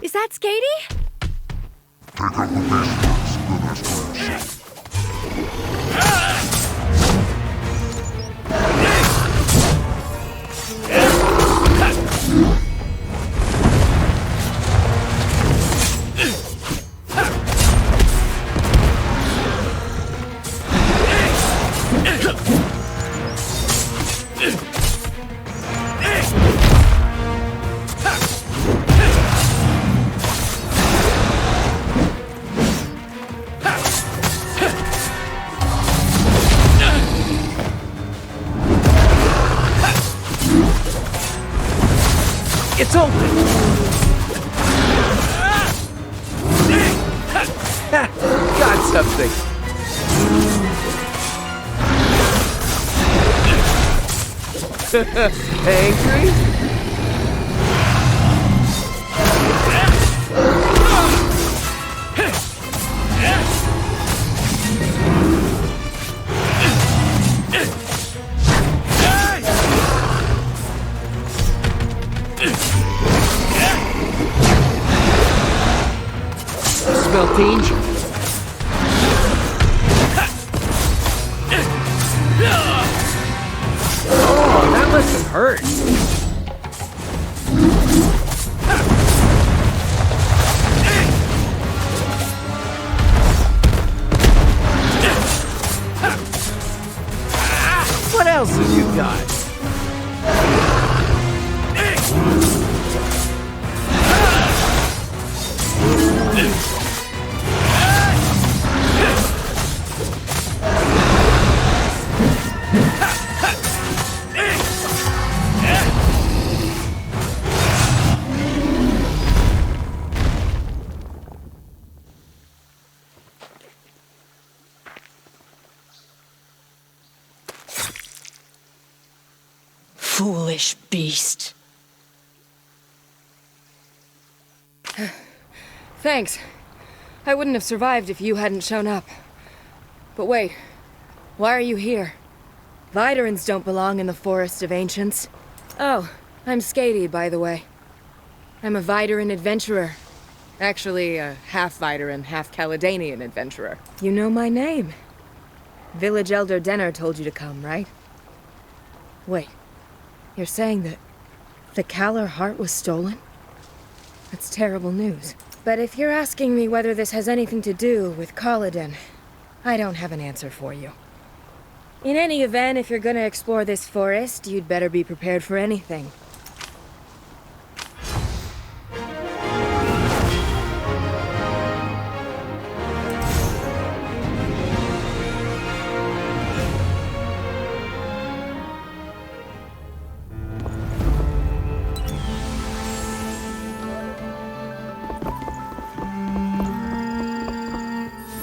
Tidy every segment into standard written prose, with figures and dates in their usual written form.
Is that Skady? Take out the basements, then that's It's open! Got something! Angry? Smell danger. Oh, that must have hurt. What else have you got? Foolish beast. Thanks. I wouldn't have survived if you hadn't shown up. But wait, why are you here? Vyderans don't belong in the Forest of Ancients. Oh, I'm Skady, by the way. I'm a Vyderan adventurer. Actually, a half Vyderan, half Caledanian adventurer. You know my name. Village Elder Denner told you to come, right? Wait. You're saying that the Kalar heart was stolen? That's terrible news. But if you're asking me whether this has anything to do with Kaladin, I don't have an answer for you. In any event, if you're gonna explore this forest, you'd better be prepared for anything.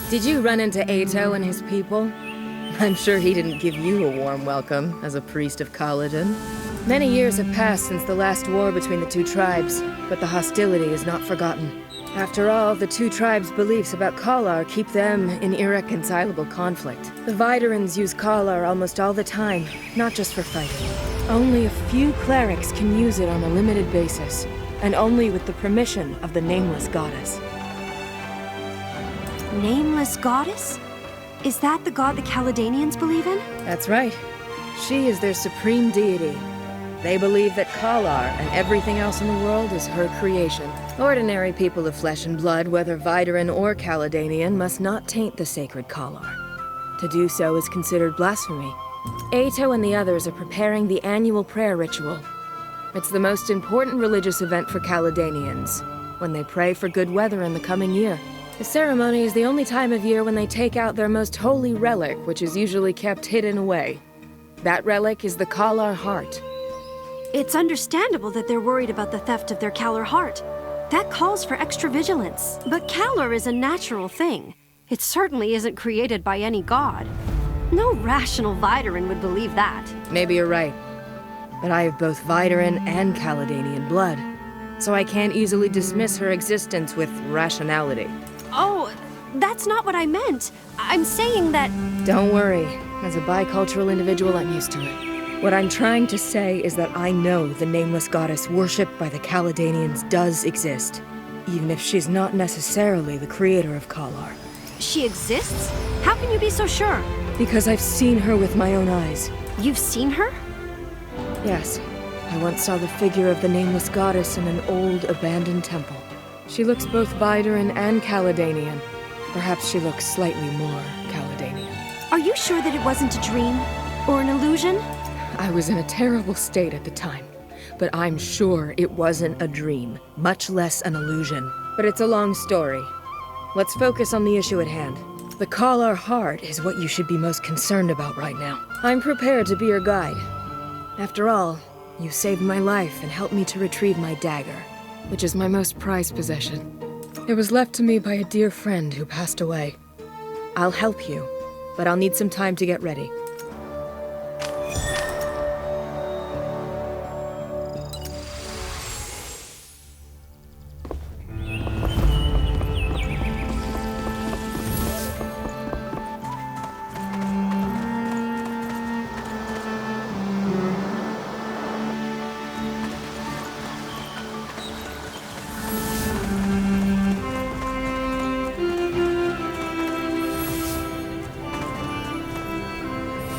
Did you run into Ato and his people? I'm sure he didn't give you a warm welcome as a priest of Kaladin. Many years have passed since the last war between the two tribes, but the hostility is not forgotten. After all, the two tribes' beliefs about Kalar keep them in irreconcilable conflict. The Vyderans use Kalar almost all the time, not just for fighting. Only a few clerics can use it on a limited basis, and only with the permission of the Nameless Goddess. Nameless Goddess? Is that the god the Caledanians believe in? That's right. She is their supreme deity. They believe that Kalar and everything else in the world is her creation. Ordinary people of flesh and blood, whether Vyderan or Caledanian, must not taint the sacred Kalar. To do so is considered blasphemy. Ato and the others are preparing the annual prayer ritual. It's the most important religious event for Caledanians, when they pray for good weather in the coming year. The ceremony is the only time of year when they take out their most holy relic, which is usually kept hidden away. That relic is the Kalar heart. It's understandable that they're worried about the theft of their Kalar heart. That calls for extra vigilance. But Kalar is a natural thing. It certainly isn't created by any god. No rational Vyderan would believe that. Maybe you're right. But I have both Vyderan and Caledanian blood, so I can't easily dismiss her existence with rationality. Oh, that's not what I meant. I'm saying that... Don't worry. As a bicultural individual, I'm used to it. What I'm trying to say is that I know the Nameless Goddess worshipped by the Caledanians does exist. even if she's not necessarily the creator of Kalar. She exists? How can you be so sure? Because I've seen her with my own eyes. You've seen her? Yes, I once saw the figure of the nameless goddess in an old, abandoned temple. She looks both Vyderan and Caledanian. Perhaps she looks slightly more Caledanian. Are you sure that it wasn't a dream? Or an illusion? I was in a terrible state at the time, but I'm sure it wasn't a dream, much less an illusion. But it's a long story. Let's focus on the issue at hand. The Kalar heart is what you should be most concerned about right now. I'm prepared to be your guide. After all, you saved my life and helped me to retrieve my dagger, which is my most prized possession. It was left to me by a dear friend who passed away. I'll help you, but I'll need some time to get ready.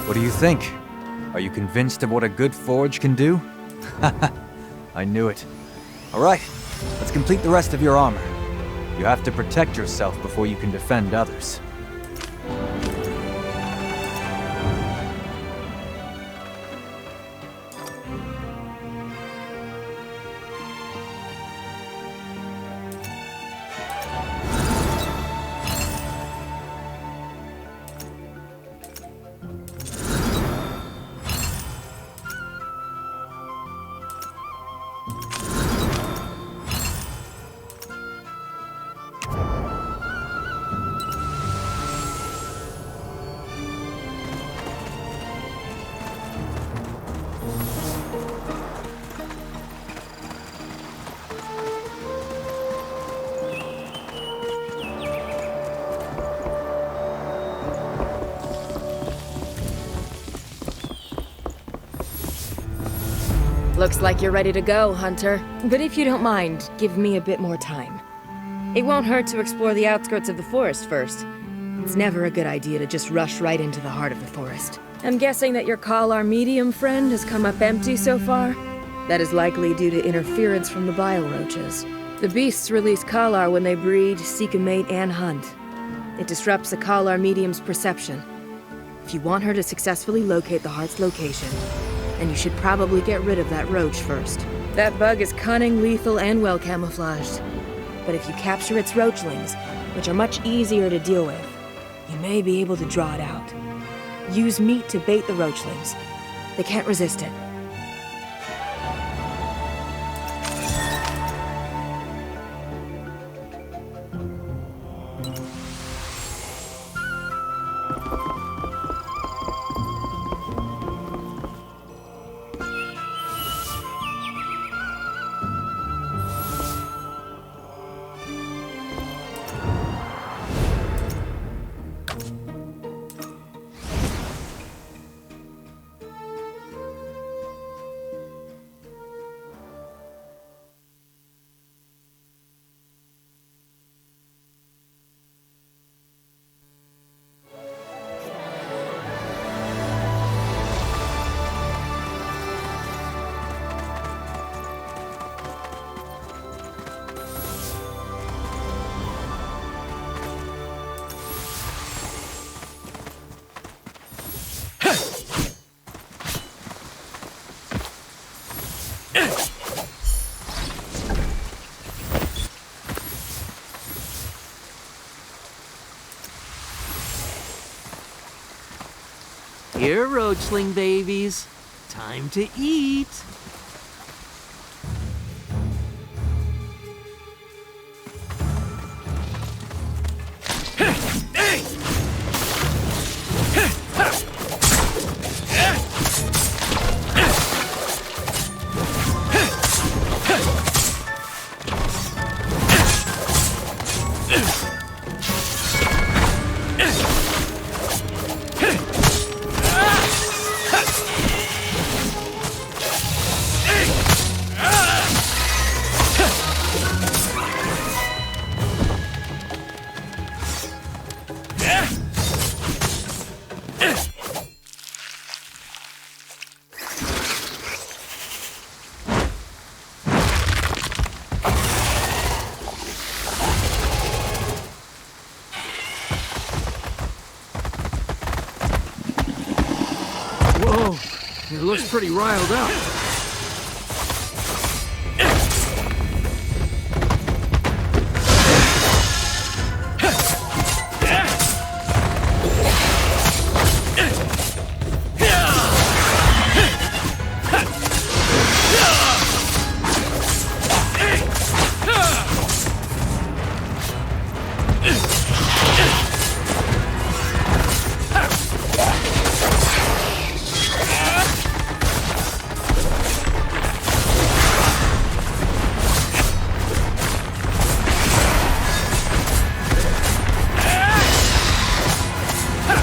What do you think? Are you convinced of what a good forge can do? I knew it. Alright, let's complete the rest of your armor. You have to protect yourself before you can defend others. Looks like you're ready to go, Hunter. But if you don't mind, give me a bit more time. It won't hurt to explore the outskirts of the forest first. It's never a good idea to just rush right into the heart of the forest. I'm guessing that your Kalar medium friend has come up empty so far? That is likely due to interference from the bile roaches. The beasts release Kalar when they breed, seek a mate, and hunt. It disrupts the Kalar medium's perception. If you want her to successfully locate the heart's location, and you should probably get rid of that roach first. That bug is cunning, lethal, and well camouflaged. But if you capture its roachlings, which are much easier to deal with, you may be able to draw it out. Use meat to bait the roachlings. They can't resist it. Here, roachling babies. Time to eat. looks pretty riled up.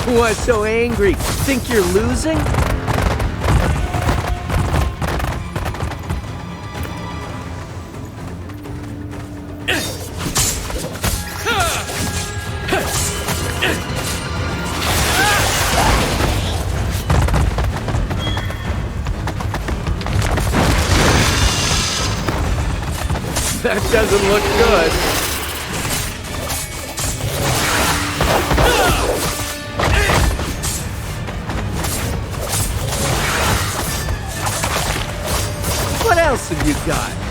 What's so angry? Think you're losing? That doesn't look good. What else have you got?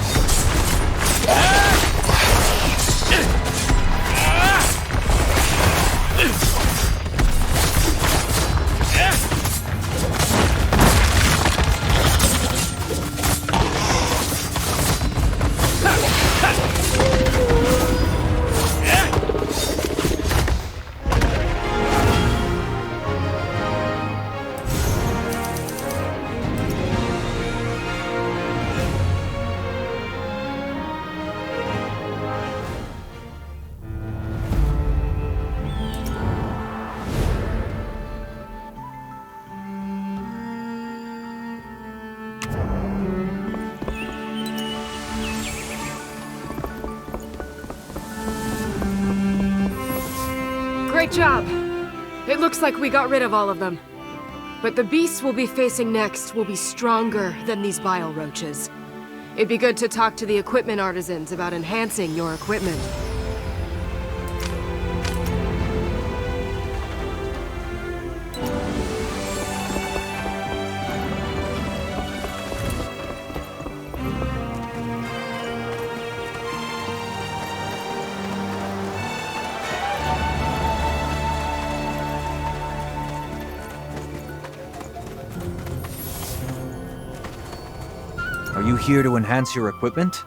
Great job! It looks like we got rid of all of them. But the beasts we'll be facing next will be stronger than these bile roaches. It'd be good to talk to the equipment artisans about enhancing your equipment. Are you here to enhance your equipment?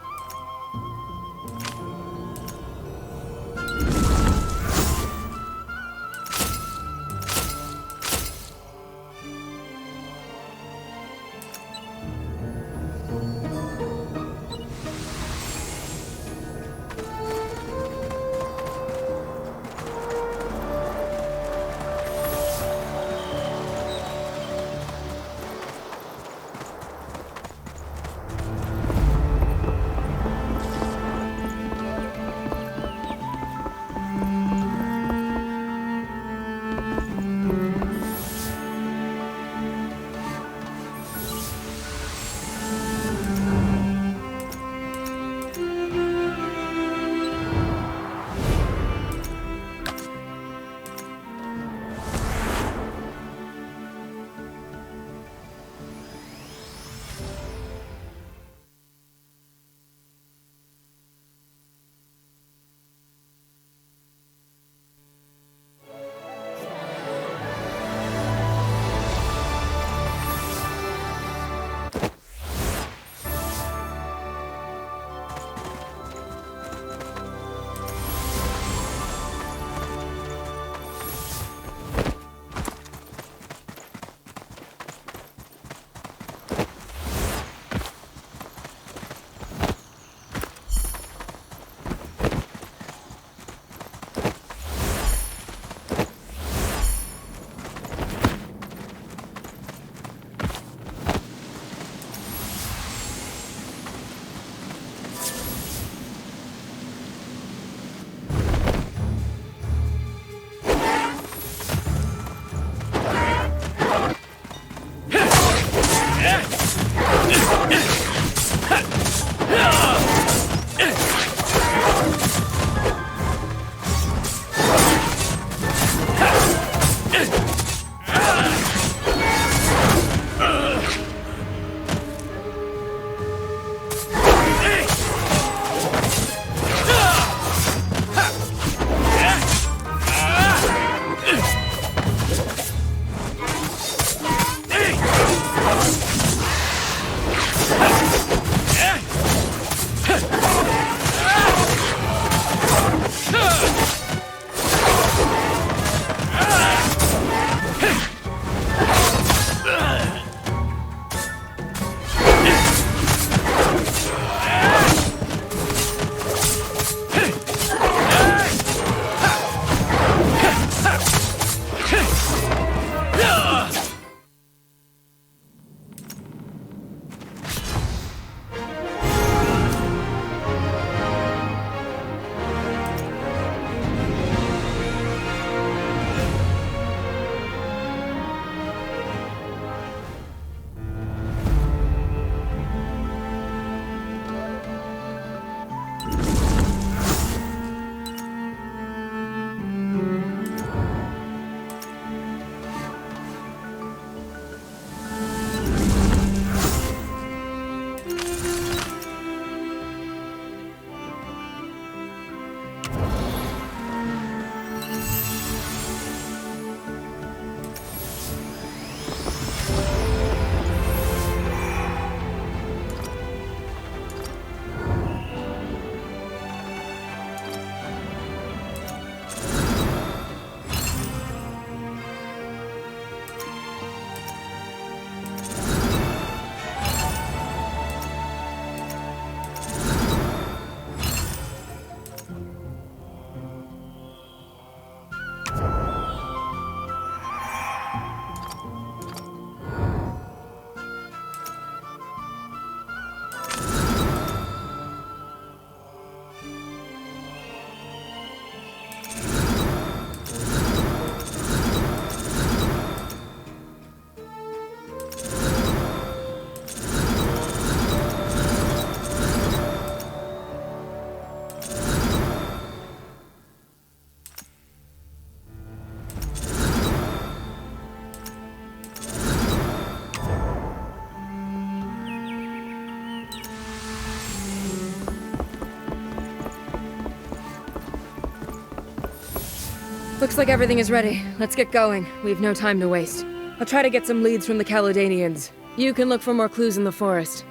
Looks like everything is ready. Let's get going. We have no time to waste. I'll try to get some leads from the Caledonians. You can look for more clues in the forest.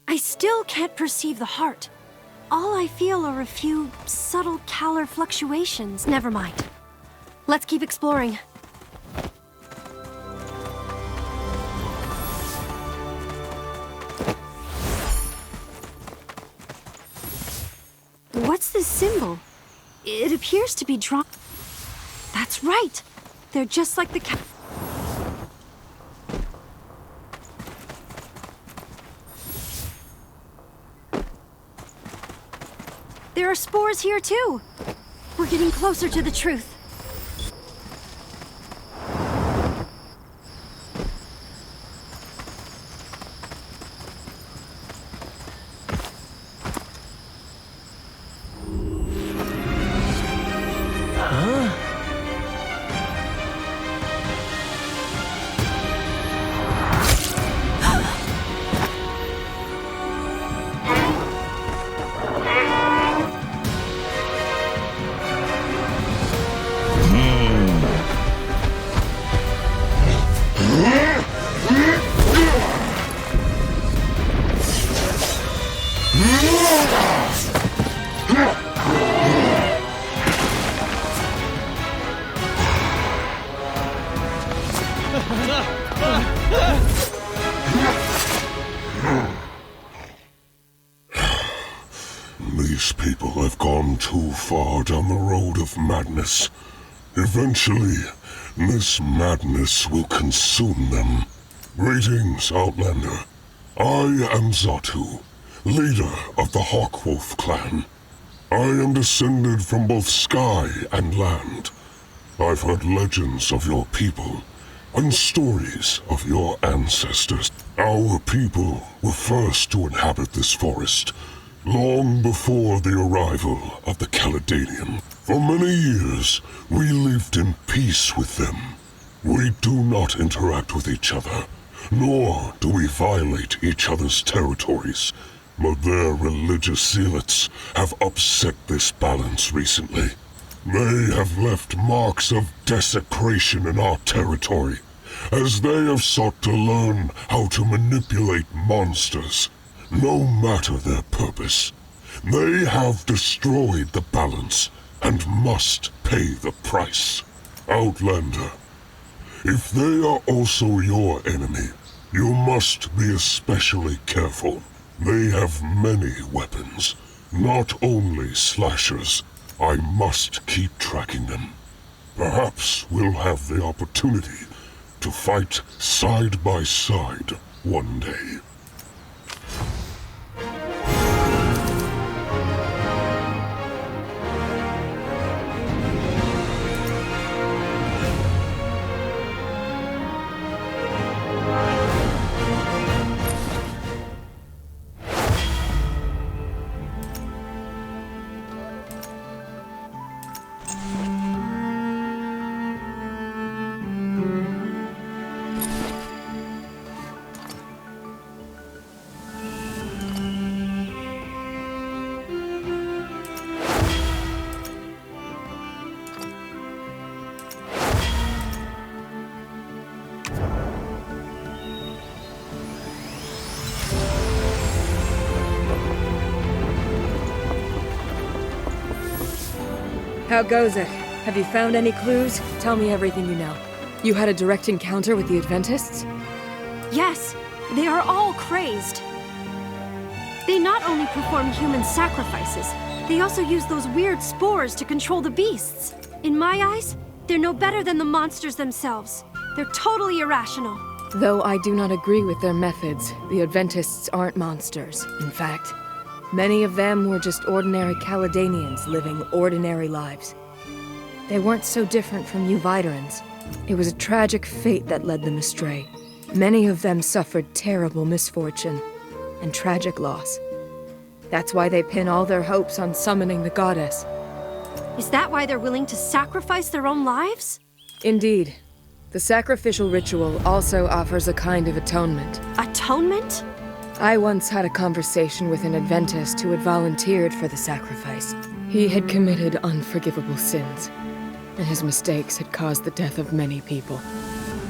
I still can't perceive the heart. All I feel are a few subtle Kalar fluctuations. Never mind. Let's keep exploring. What's this symbol? It appears to be drawn... That's right! They're just like the There are spores here, too! We're getting closer to the truth. These people have gone too far down the road of madness. Eventually, this madness will consume them. Greetings, Outlander. I am Zatu, leader of the Hawkwolf clan. I am descended from both sky and land. I've heard legends of your people, and stories of your ancestors. Our people were first to inhabit this forest, long before the arrival of the Caledonian. For many years, we lived in peace with them. We do not interact with each other, nor do we violate each other's territories. But their religious zealots have upset this balance recently. They have left marks of desecration in our territory, as they have sought to learn how to manipulate monsters. No matter their purpose, they have destroyed the balance and must pay the price. Outlander, if they are also your enemy, you must be especially careful. They have many weapons, not only slashers. I must keep tracking them. Perhaps we'll have the opportunity to fight side by side one day. How goes it? Have you found any clues? Tell me everything you know. You had a direct encounter with the Adventists? Yes, they are all crazed. They not only perform human sacrifices, they also use those weird spores to control the beasts. In my eyes, they're no better than the monsters themselves. They're totally irrational. Though I do not agree with their methods, the Adventists aren't monsters. In fact, many of them were just ordinary Caledonians living ordinary lives. They weren't so different from you Vyderans. It was a tragic fate that led them astray. Many of them suffered terrible misfortune and tragic loss. That's why they pin all their hopes on summoning the goddess. Is that why they're willing to sacrifice their own lives? Indeed. The sacrificial ritual also offers a kind of atonement. Atonement? I once had a conversation with an Adventist who had volunteered for the sacrifice. He had committed unforgivable sins, and his mistakes had caused the death of many people.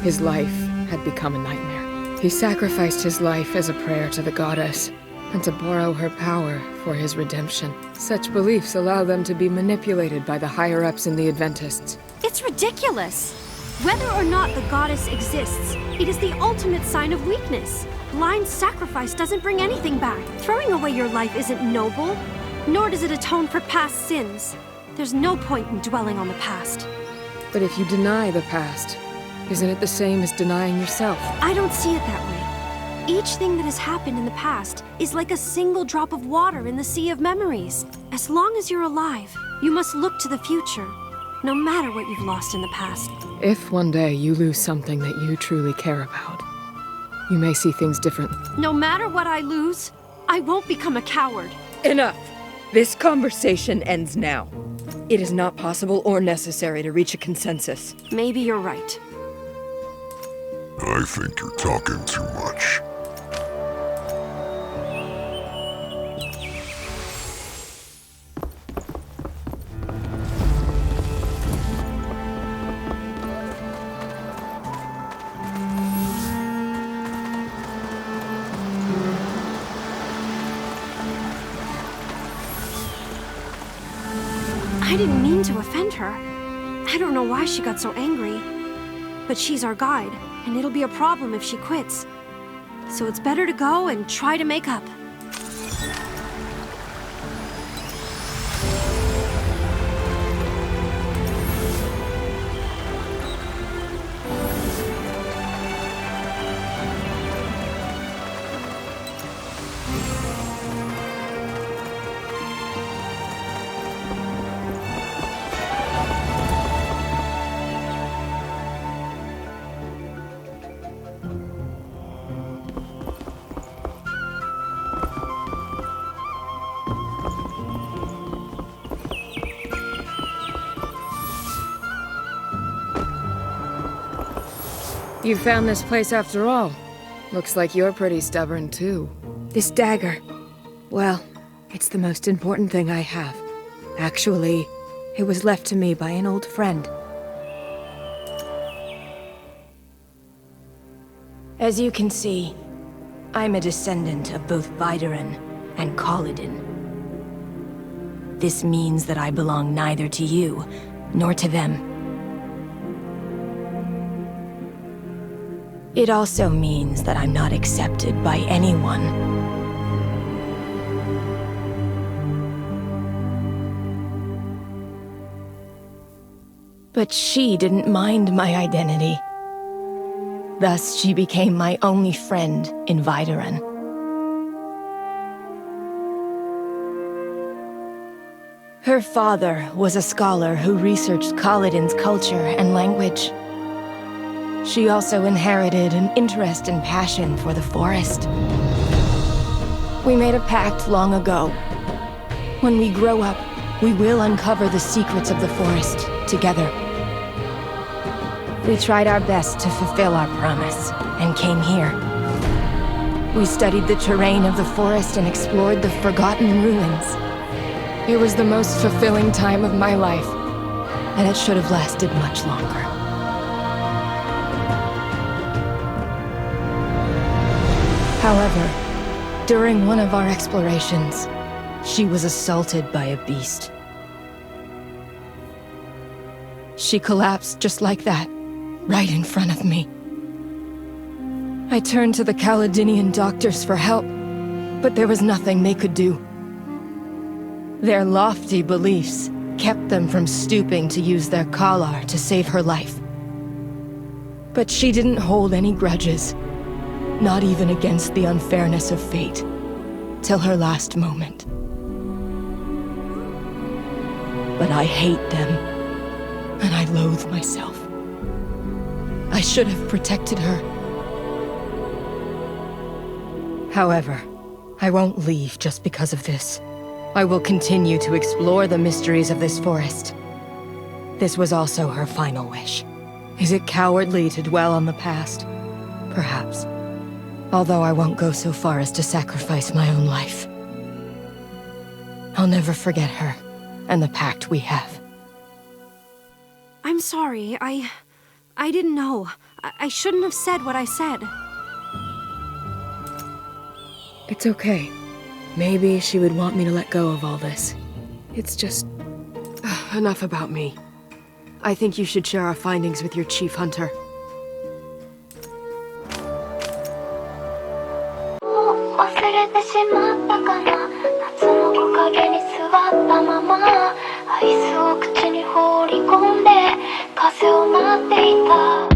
His life had become a nightmare. He sacrificed his life as a prayer to the goddess, and to borrow her power for his redemption. Such beliefs allow them to be manipulated by the higher-ups in the Adventists. It's ridiculous! Whether or not the goddess exists, it is the ultimate sign of weakness. Blind sacrifice doesn't bring anything back. Throwing away your life isn't noble, nor does it atone for past sins. There's no point in dwelling on the past. But if you deny the past, isn't it the same as denying yourself? I don't see it that way. Each thing that has happened in the past is like a single drop of water in the sea of memories. As long as you're alive, you must look to the future, no matter what you've lost in the past. If one day you lose something that you truly care about, you may see things differently. No matter what I lose, I won't become a coward. Enough! This conversation ends now. It is not possible or necessary to reach a consensus. Maybe you're right. I think you're talking too much. I didn't mean to offend her. I don't know why she got so angry. But she's our guide, and it'll be a problem if she quits. So it's better to go and try to make up. You found this place after all. Looks like you're pretty stubborn, too. This dagger. Well, it's the most important thing I have. Actually, it was left to me by an old friend. As you can see, I'm a descendant of both Vyderan and Kaladin. This means that I belong neither to you, nor to them. It also means that I'm not accepted by anyone. But she didn't mind my identity. Thus, she became my only friend in Vyderan. Her father was a scholar who researched Kaladin's culture and language. She also inherited an interest and passion for the forest. We made a pact long ago. When we grow up, we will uncover the secrets of the forest together. We tried our best to fulfill our promise, and came here. We studied the terrain of the forest and explored the forgotten ruins. It was the most fulfilling time of my life, and it should have lasted much longer. However, during one of our explorations, she was assaulted by a beast. She collapsed just like that, right in front of me. I turned to the Kaladinian doctors for help, but there was nothing they could do. Their lofty beliefs kept them from stooping to use their Kalar to save her life. But she didn't hold any grudges. Not even against the unfairness of fate, till her last moment. But I hate them, and I loathe myself. I should have protected her. However, I won't leave just because of this. I will continue to explore the mysteries of this forest. This was also her final wish. Is it cowardly to dwell on the past? Perhaps. Although I won't go so far as to sacrifice my own life. I'll never forget her, and the pact we have. I'm sorry, I didn't know. I shouldn't have said what I said. It's okay. Maybe she would want me to let go of all this. It's just... enough about me. I think you should share our findings with your chief hunter. 忘れてしまったかな夏の木陰に座ったままアイスを口に放り込んで風を待っていた